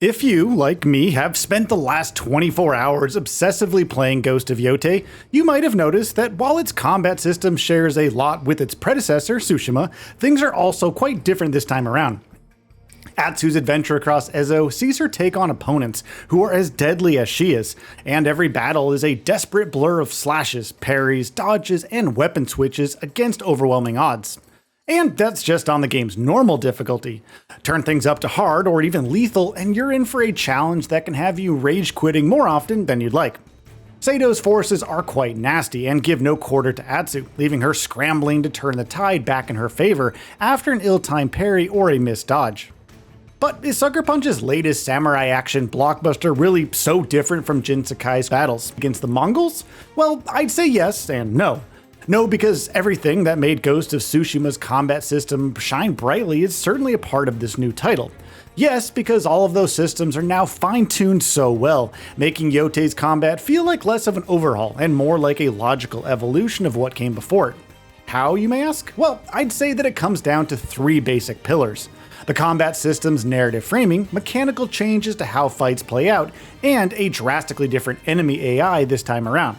If you, like me, have spent the last 24 hours obsessively playing Ghost of Yotei, you might have noticed that while its combat system shares a lot with its predecessor, Tsushima, things are also quite different this time around. Atsu's adventure across Ezo sees her take on opponents who are as deadly as she is, and every battle is a desperate blur of slashes, parries, dodges, and weapon switches against overwhelming odds. And that's just on the game's normal difficulty. Turn things up to hard or even lethal and you're in for a challenge that can have you rage quitting more often than you'd like. Sato's forces are quite nasty and give no quarter to Atsu, leaving her scrambling to turn the tide back in her favor after an ill-timed parry or a missed dodge. But is Sucker Punch's latest samurai action blockbuster really so different from Jin Sakai's battles against the Mongols? Well, I'd say yes and no. No, because everything that made Ghost of Tsushima's combat system shine brightly is certainly a part of this new title. Yes, because all of those systems are now fine-tuned so well, making Yotei's combat feel like less of an overhaul and more like a logical evolution of what came before it. How, you may ask? Well, I'd say that it comes down to three basic pillars: the combat system's narrative framing, mechanical changes to how fights play out, and a drastically different enemy AI this time around.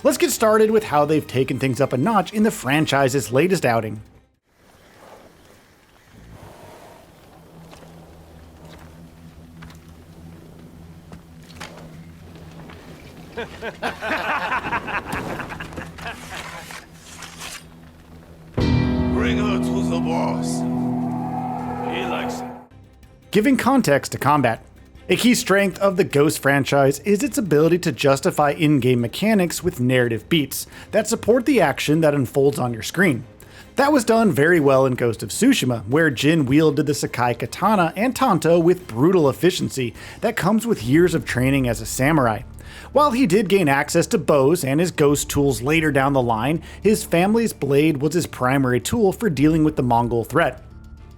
Let's get started with how they've taken things up a notch in the franchise's latest outing. Bring her to the boss. He likes it. Giving context to combat. A key strength of the Ghost franchise is its ability to justify in-game mechanics with narrative beats that support the action that unfolds on your screen. That was done very well in Ghost of Tsushima, where Jin wielded the Sakai katana and tanto with brutal efficiency that comes with years of training as a samurai. While he did gain access to bows and his ghost tools later down the line, his family's blade was his primary tool for dealing with the Mongol threat.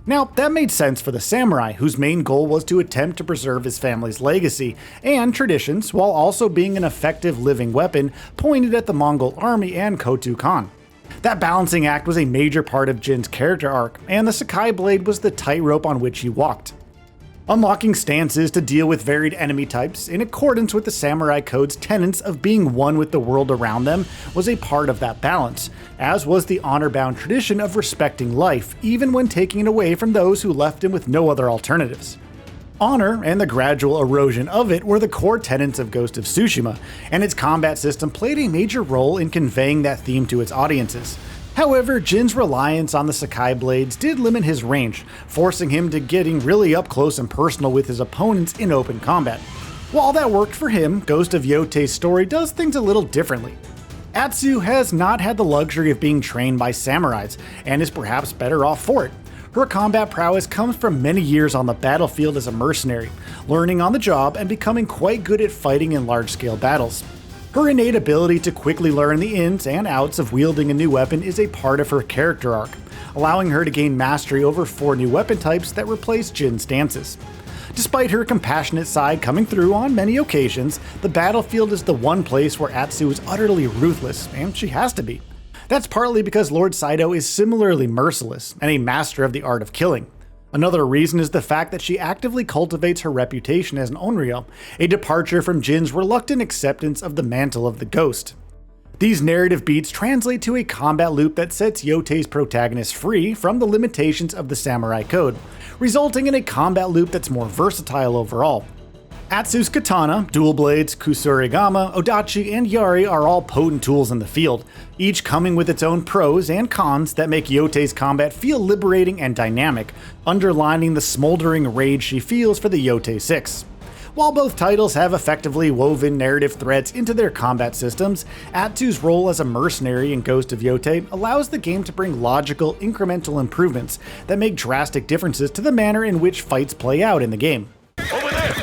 Now, that made sense for the samurai, whose main goal was to attempt to preserve his family's legacy and traditions while also being an effective living weapon pointed at the Mongol army and Kotu Khan. That balancing act was a major part of Jin's character arc, and the Sakai blade was the tightrope on which he walked. Unlocking stances to deal with varied enemy types in accordance with the Samurai Code's tenets of being one with the world around them was a part of that balance, as was the honor-bound tradition of respecting life even when taking it away from those who left him with no other alternatives. Honor and the gradual erosion of it were the core tenets of Ghost of Tsushima, and its combat system played a major role in conveying that theme to its audiences. However, Jin's reliance on the Sakai blades did limit his range, forcing him to getting really up close and personal with his opponents in open combat. While that worked for him, Ghost of Yotei's story does things a little differently. Atsu has not had the luxury of being trained by samurais, and is perhaps better off for it. Her combat prowess comes from many years on the battlefield as a mercenary, learning on the job and becoming quite good at fighting in large-scale battles. Her innate ability to quickly learn the ins and outs of wielding a new weapon is a part of her character arc, allowing her to gain mastery over 4 new weapon types that replace Jin's stances. Despite her compassionate side coming through on many occasions, the battlefield is the one place where Atsu is utterly ruthless, and she has to be. That's partly because Lord Saito is similarly merciless and a master of the art of killing. Another reason is the fact that she actively cultivates her reputation as an Onryo, a departure from Jin's reluctant acceptance of the mantle of the ghost. These narrative beats translate to a combat loop that sets Yotei's protagonist free from the limitations of the Samurai Code, resulting in a combat loop that's more versatile overall. Atsu's katana, dual blades, kusurigama, odachi, and yari are all potent tools in the field, each coming with its own pros and cons that make Yotei's combat feel liberating and dynamic, underlining the smoldering rage she feels for the Yotei 6. While both titles have effectively woven narrative threads into their combat systems, Atsu's role as a mercenary in Ghost of Yotei allows the game to bring logical, incremental improvements that make drastic differences to the manner in which fights play out in the game. Over there!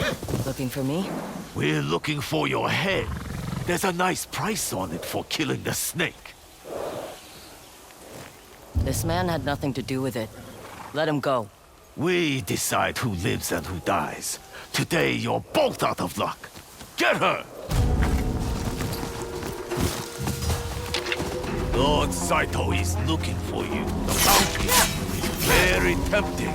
Looking for me? We're looking for your head. There's a nice price on it for killing the snake. This man had nothing to do with it. Let him go. We decide who lives and who dies. Today, you're both out of luck. Get her! Lord Saito is looking for you. The bounty is very tempting.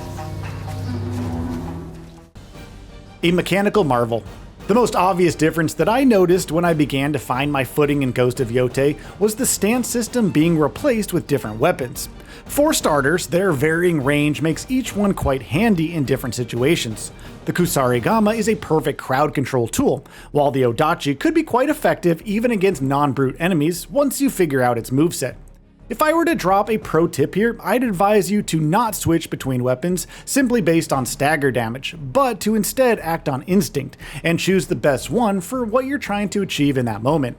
A mechanical marvel. The most obvious difference that I noticed when I began to find my footing in Ghost of Yotei was the stance system being replaced with different weapons. For starters, their varying range makes each one quite handy in different situations. The Kusarigama is a perfect crowd control tool, while the Odachi could be quite effective even against non-brute enemies once you figure out its moveset. If I were to drop a pro tip here, I'd advise you to not switch between weapons simply based on stagger damage, but to instead act on instinct and choose the best one for what you're trying to achieve in that moment.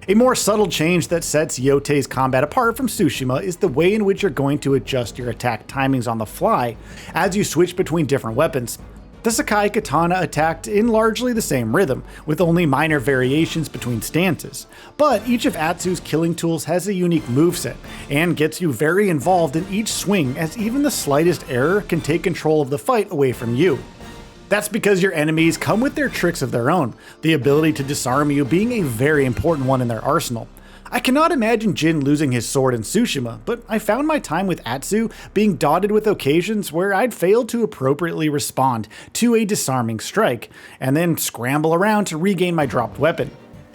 A more subtle change that sets Yotei's combat apart from Tsushima is the way in which you're going to adjust your attack timings on the fly as you switch between different weapons. The Sakai Katana attacked in largely the same rhythm, with only minor variations between stances, but each of Atsu's killing tools has a unique moveset, and gets you very involved in each swing as even the slightest error can take control of the fight away from you. That's because your enemies come with their tricks of their own, the ability to disarm you being a very important one in their arsenal. I cannot imagine Jin losing his sword in Tsushima, but I found my time with Atsu being dotted with occasions where I'd fail to appropriately respond to a disarming strike, and then scramble around to regain my dropped weapon.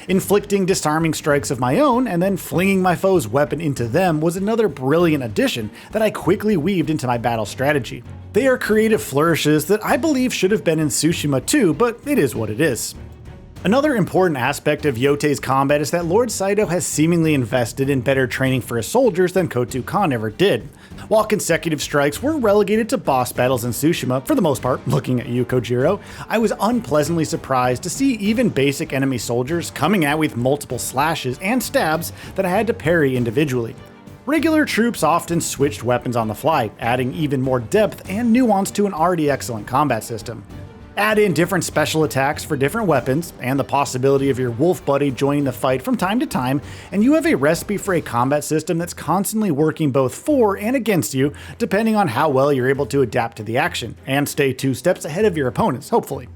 Inflicting disarming strikes of my own and then flinging my foe's weapon into them was another brilliant addition that I quickly weaved into my battle strategy. They are creative flourishes that I believe should have been in Tsushima too, but it is what it is. Another important aspect of Yotei's combat is that Lord Saito has seemingly invested in better training for his soldiers than Kotu Khan ever did. While consecutive strikes were relegated to boss battles in Tsushima, for the most part, looking at you, Kojiro, I was unpleasantly surprised to see even basic enemy soldiers coming out with multiple slashes and stabs that I had to parry individually. Regular troops often switched weapons on the fly, adding even more depth and nuance to an already excellent combat system. Add in different special attacks for different weapons, and the possibility of your wolf buddy joining the fight from time to time, and you have a recipe for a combat system that's constantly working both for and against you, depending on how well you're able to adapt to the action, and stay 2 steps ahead of your opponents, hopefully.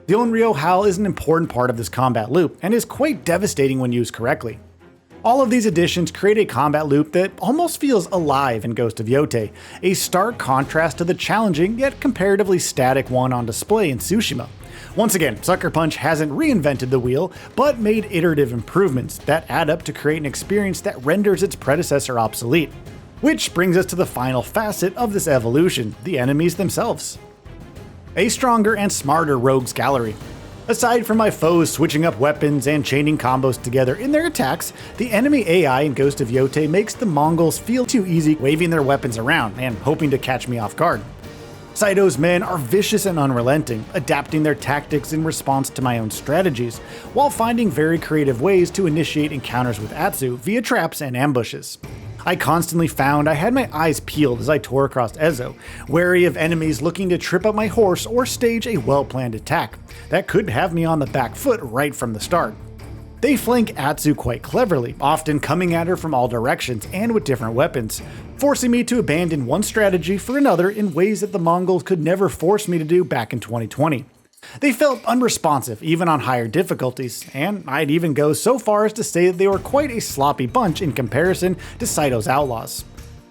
The Onryo howl is an important part of this combat loop, and is quite devastating when used correctly. All of these additions create a combat loop that almost feels alive in Ghost of Yotei, a stark contrast to the challenging yet comparatively static one on display in Tsushima. Once again, Sucker Punch hasn't reinvented the wheel, but made iterative improvements that add up to create an experience that renders its predecessor obsolete. Which brings us to the final facet of this evolution, the enemies themselves. A stronger and smarter rogues gallery. Aside from my foes switching up weapons and chaining combos together in their attacks, the enemy AI in Ghost of Yotei makes the Mongols feel too easy waving their weapons around and hoping to catch me off guard. Saito's men are vicious and unrelenting, adapting their tactics in response to my own strategies, while finding very creative ways to initiate encounters with Atsu via traps and ambushes. I constantly found I had my eyes peeled as I tore across Ezo, wary of enemies looking to trip up my horse or stage a well-planned attack that could have me on the back foot right from the start. They flank Atsu quite cleverly, often coming at her from all directions and with different weapons, forcing me to abandon one strategy for another in ways that the Mongols could never force me to do back in 2020. They felt unresponsive even on higher difficulties, and I'd even go so far as to say that they were quite a sloppy bunch in comparison to Saito's outlaws.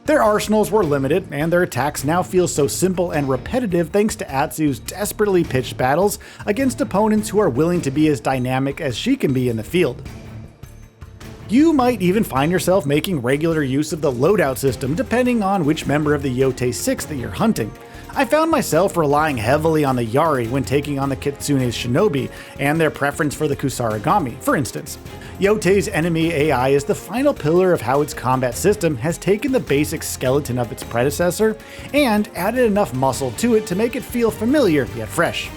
Their arsenals were limited, and their attacks now feel so simple and repetitive thanks to Atsu's desperately pitched battles against opponents who are willing to be as dynamic as she can be in the field. You might even find yourself making regular use of the loadout system depending on which member of the Yotei 6 that you're hunting. I found myself relying heavily on the Yari when taking on the Kitsune's shinobi, and their preference for the Kusarigami, for instance. Yotei's enemy AI is the final pillar of how its combat system has taken the basic skeleton of its predecessor and added enough muscle to it to make it feel familiar yet fresh.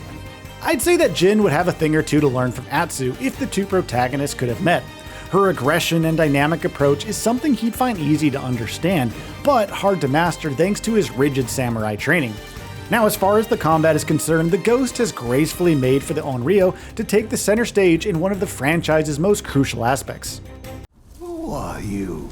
I'd say that Jin would have a thing or two to learn from Atsu if the two protagonists could have met. Her aggression and dynamic approach is something he'd find easy to understand, but hard to master thanks to his rigid samurai training. Now, as far as the combat is concerned, the Ghost has gracefully made for the Onryo to take the center stage in one of the franchise's most crucial aspects. Who are you?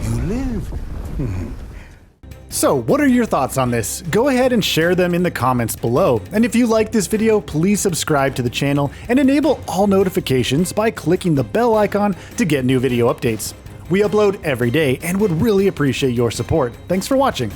You live? So, what are your thoughts on this? Go ahead and share them in the comments below. And if you like this video, please subscribe to the channel and enable all notifications by clicking the bell icon to get new video updates. We upload every day and would really appreciate your support. Thanks for watching.